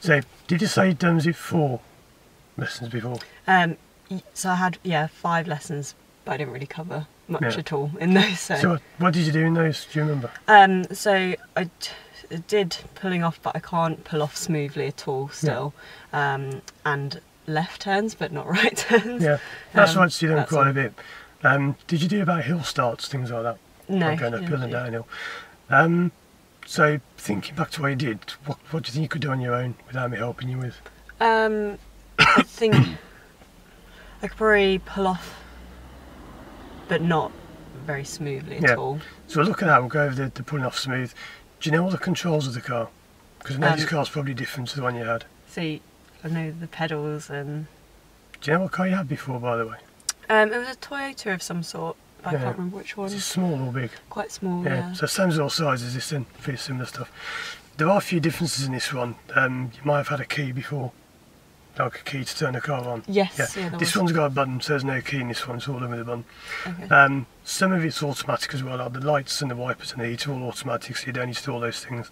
So, did you say you'd done, was it 4 lessons before? So I had 5 lessons, but I didn't really cover much Yeah. at all in those. So what did you do in those? Do you remember? So I did pulling off, but I can't pull off smoothly at all still. And left turns, but not right turns. Yeah, that's right. So you done that's quite all. a bit. Did you do about hill starts, things like that? No. Like going uphill and downhill. So thinking back to what you did, what do you think you could do on your own without me helping you with? I think I could probably pull off, but not very smoothly at all. So we'll look at that. We'll go over the pulling off smooth. Do you know all the controls of the car? Because I know this car's probably different to the one you had. See, I know the pedals and. Do you know what car you had before, by the way? It was a Toyota of some sort. I can't remember which one. Is it small or big? Quite small, yeah. So same all sizes as this then, pretty similar stuff. There are a few differences in this one. You might have had a key before, like a key to turn the car on. Yes, This one's got a button, so there's no key in this one, it's all done with a button. Okay. Some of it's automatic as well, like the lights and the wipers and the heat are all automatic, so you don't install those things.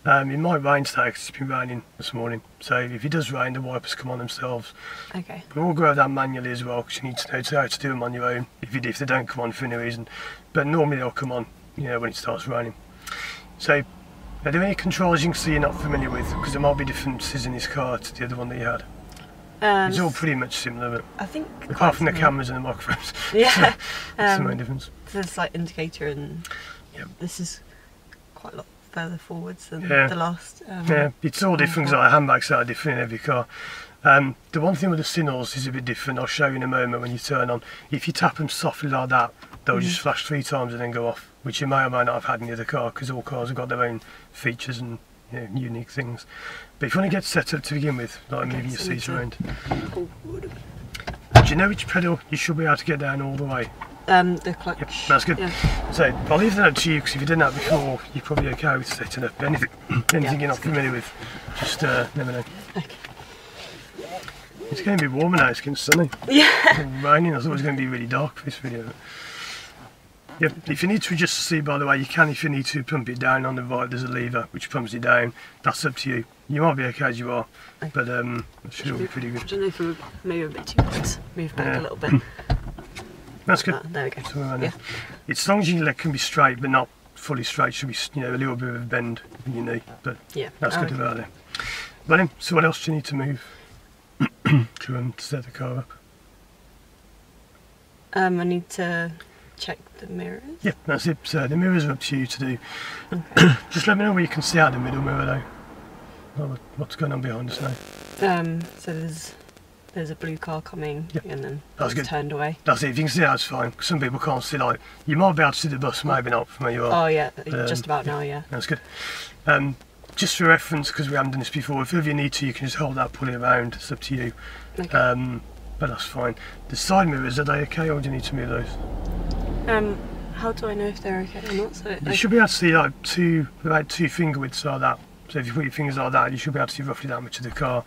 It might rain today because it's been raining this morning, so if it does rain, the wipers come on themselves. Okay. But we'll go over that manually as well, because you need to know how to do them on your own if they don't come on for any reason. But normally they'll come on, when it starts raining. So, are there any controls you can see you're not familiar with? Because there might be differences in this car to the other one that you had. It's all pretty much similar, but I think apart from the cameras and the microphones. Yeah. That's the main difference. There's like indicator and this is quite a lot further forwards than the last. It's all different, because like handbags are different in every car. The one thing with the signals is a bit different. I'll show you in a moment when you turn on. If you tap them softly like that, they'll just flash 3 times and then go off, which you may or may not have had in the other car, because all cars have got their own features and unique things. But if you want to get set up to begin with, like moving your seats around, do you know which pedal you should be able to get down all the way? The clutch. Yep, that's good. Yeah. So I'll leave that up to you, because if you've done that before, you're probably okay with setting up. Anything you're not familiar with, just let me know. Okay. It's going to be warmer now, it's getting sunny. Yeah. It's raining, I thought it was going to be really dark for this video. Yep, if you need to adjust the seat, by the way, you can. If you need to pump it down on the right, there's a lever which pumps it down. That's up to you. You might be okay as you are, but it should all be pretty good. I don't know if we're maybe a bit too close. Move back a little bit. That's good. There we go. So, it's as long as your leg can be straight, but not fully straight. Should be, a little bit of a bend in your knee, but that's good about it. Well then, so what else do you need to move to set the car up? I need to check the mirrors. Yeah, that's it. So the mirrors are up to you to do. Okay. Just let me know where you can see out the middle mirror though. What's going on behind us now? So there's a blue car coming, and then it's turned away. That's it. If you can see that, it's fine. Some people can't see. Like, you might be able to see the bus, maybe not from where you are. Oh yeah, just about now. Yeah. That's good. Just for reference, because we haven't done this before, if ever you need to, you can just hold that, pull it around. It's up to you. Okay. But that's fine. The side mirrors, are they okay, or do you need to move those? How do I know if they're okay or not? So you should be able to see like about 2 finger widths like that. So if you put your fingers like that, you should be able to see roughly that much of the car.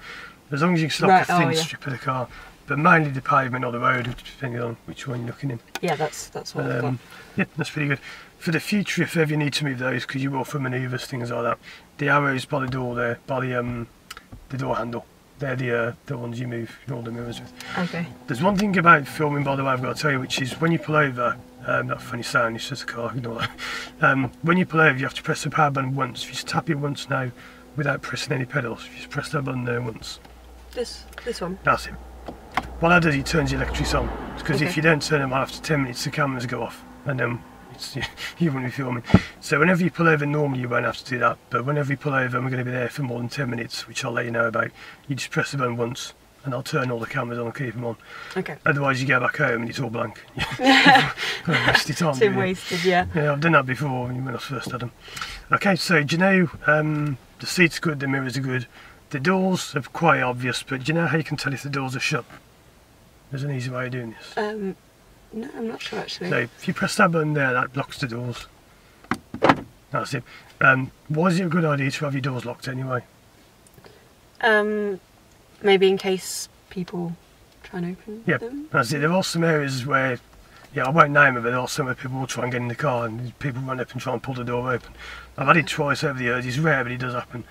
As long as you can see like a thin strip of the car, but mainly the pavement or the road, depending on which one you're looking in. Yeah, that's what I've got. Yeah, that's pretty good. For the future, if ever you need to move those, because you will for manoeuvres, things like that, the arrows by the door there, by the door handle, they're the ones you move all the mirrors with. Okay. There's one thing about filming, by the way, I've got to tell you, which is when you pull over, that funny sound, it's just a car, ignore that. When you pull over, you have to press the power button once. If you just tap it once now, without pressing any pedals, if you just press that button there once. This one? That's it. What that does, it turns the electrics on. Because if you don't turn them on after 10 minutes, the cameras go off, and then you wouldn't be filming. So whenever you pull over, normally you won't have to do that, but whenever you pull over and we're going to be there for more than 10 minutes, which I'll let you know about, you just press the button once and I'll turn all the cameras on and keep them on. Okay. Otherwise you go back home and it's all blank. Wasted time. Too wasted, yeah. Yeah, I've done that before when I first had them. Okay, so do you know, the seat's good, the mirrors are good, the doors are quite obvious, but do you know how you can tell if the doors are shut? There's an easy way of doing this. No, I'm not sure actually. So if you press that button there, that locks the doors. That's it. Why is it a good idea to have your doors locked anyway? Maybe in case people try and open them. That's it. There are some areas where, I won't name it, but there are some where people will try and get in the car and people run up and try and pull the door open. I've had it twice over the years. It's rare, but it does happen.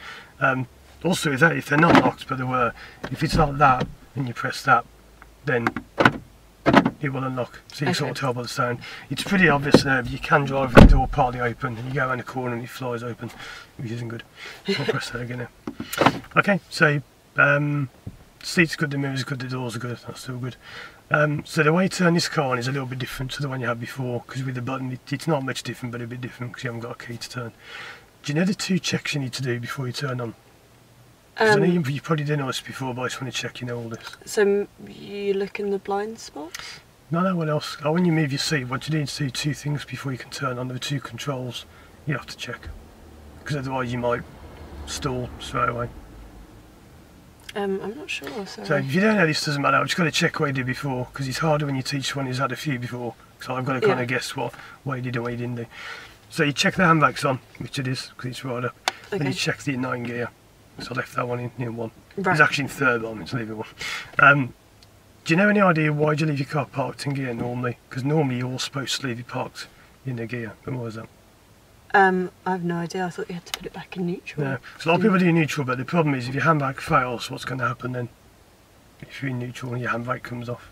Also with that, if they're not locked but they were, if it's like that and you press that, then it will unlock. So you sort of tell by the sound. It's pretty obvious now. You can drive with the door partly open and you go around the corner and it flies open, which isn't good. I'll press that again now. Okay, so seat's good, the mirrors are good, the doors are good, that's still good. So the way you turn this car on is a little bit different to the one you had before, because with the button it's not much different, but a bit different because you haven't got a key to turn. Do you know the 2 checks you need to do before you turn on? I know you probably didn't know this before, but I just want to check you know all this. So you look in the blind spots? No, what else? Oh, when you move your seat, what you need to do 2 things before you can turn on. The 2 controls you have to check, because otherwise you might stall straight away. I'm not sure, sorry. So if you don't know this, doesn't matter. I've just got to check what you did before, because it's harder when you teach one who's had a few before. So I've got to kind of guess what you did and what you didn't do. So you check the handbrakes on, which it is, because it's right up. Then you check the 9 gear. So I left that one in 1. Right. It's actually in 3rd, but I'm going to leave it 1. Do you know any idea why you leave your car parked in gear normally? Because normally you're all supposed to leave it parked in the gear. But why is that? I have no idea. I thought you had to put it back in neutral. No. So a lot of people do neutral, but the problem is if your handbrake fails, what's going to happen then? If you're in neutral and your handbrake comes off.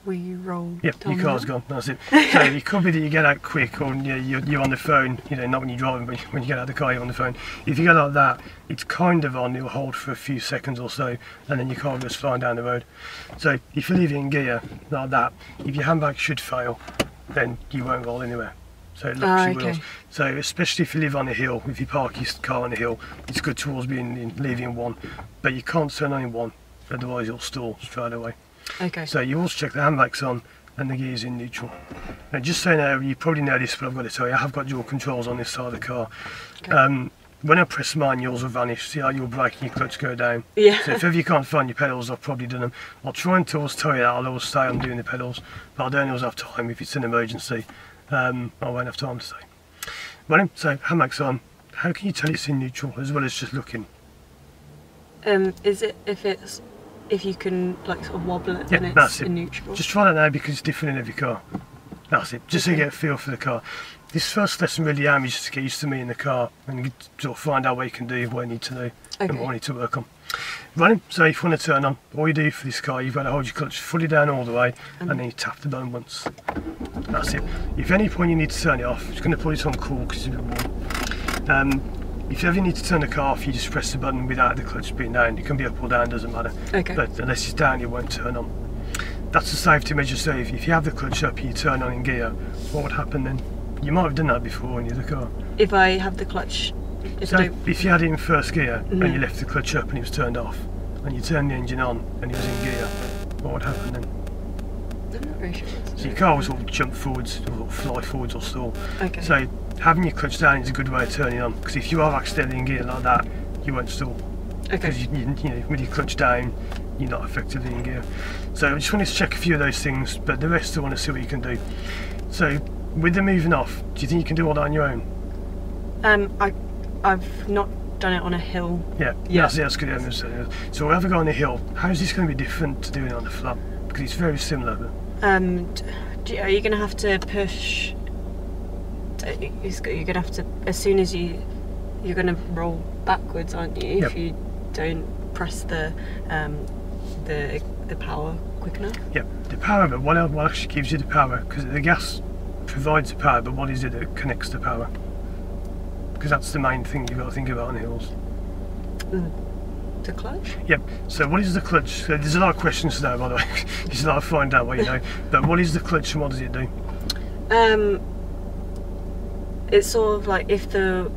We roll. Yep, your car's gone. That's it. So it could be that you get out quick, or you're on the phone. You know, not when you're driving, but when you get out of the car, you're on the phone. If you go like that, it's kind of on. It'll hold for a few seconds or so, and then your car goes flying down the road. So if you leave it in gear like that, if your handbrake should fail, then you won't roll anywhere. So it locks your wheels. So especially if you live on a hill, if you park your car on a hill, it's good towards leaving in 1, but you can't turn on in 1, otherwise you'll stall straight away. Okay. So you also check the handbrakes on and the gears in neutral. Now just so you know, you probably know this, but I've got to tell you, I have got dual controls on this side of the car. Okay. When I press mine, yours will vanish. See how your brake and your clutch go down? Yeah. So if ever you can't find your pedals, I've probably done them. I'll try and always tell you that, I'll always say I'm doing the pedals, but I don't always have time if it's an emergency. I won't have time to say. Right, so handbrakes on. How can you tell it's in neutral as well as just looking? Is it if you can like sort of wobble it and it's in neutral? Just try that now because it's different in every car. That's it. Just so you get a feel for the car. This first lesson really aims just to get used to me in the car and sort of find out what you can do, what you need to do, and what I need to work on. Right, so if you want to turn on, all you do for this car, you've got to hold your clutch fully down all the way, and then you tap the button once. That's it. If at any point you need to turn it off, I'm just going to put it on cool because it's a bit warm. If you ever need to turn the car off, you just press the button without the clutch being down. It can be up or down, doesn't matter. Okay. But unless it's down, it won't turn on. That's a safety measure. So if you have the clutch up and you turn on in gear, what would happen then? You might have done that before in the other car. If I have the clutch... If you had it in first gear and you left the clutch up and it was turned off, and you turned the engine on and it was in gear, what would happen then? I'm not very sure. So your car will sort of jump forwards, or fly forwards or stall. Okay. So having your clutch down is a good way of turning on, because if you are accidentally in gear like that, you won't stall. Okay. Because you know, with your clutch down, you're not effectively in gear. So I just wanted to check a few of those things, but the rest I want to see what you can do. So with the moving off, do you think you can do all that on your own? I've not done it on a hill. Yeah. That's good. So wherever I go on a hill, how is this going to be different to doing it on a flat? Because it's very similar. But... are you going to have to push? You're going to have to, as soon as you're going to roll backwards, aren't you? If you don't press the power quick enough. Yeah, the power. But what actually gives you the power? Because the gas provides the power, but what is it that connects the power? Because that's the main thing you've got to think about on hills. The clutch? Yep. So what is the clutch? So there's a lot of questions today, by the way. There's a lot of find out what you know. But what is the clutch and what does it do? It's sort of like if the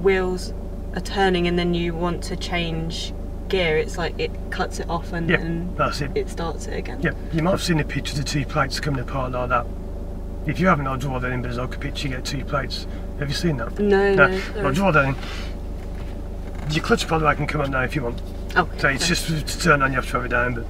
wheels are turning and then you want to change gear, it's like it cuts it off and then that's it starts it again. Yeah, you might have seen a picture of the 2 plates coming apart like that. If you haven't, I'll draw that in, but as I could picture you get 2 plates. Have you seen that? No. I'll draw that in. Your clutch, by the way, can come up now if you want. Okay. So it's just to turn on, you have to throw it down, but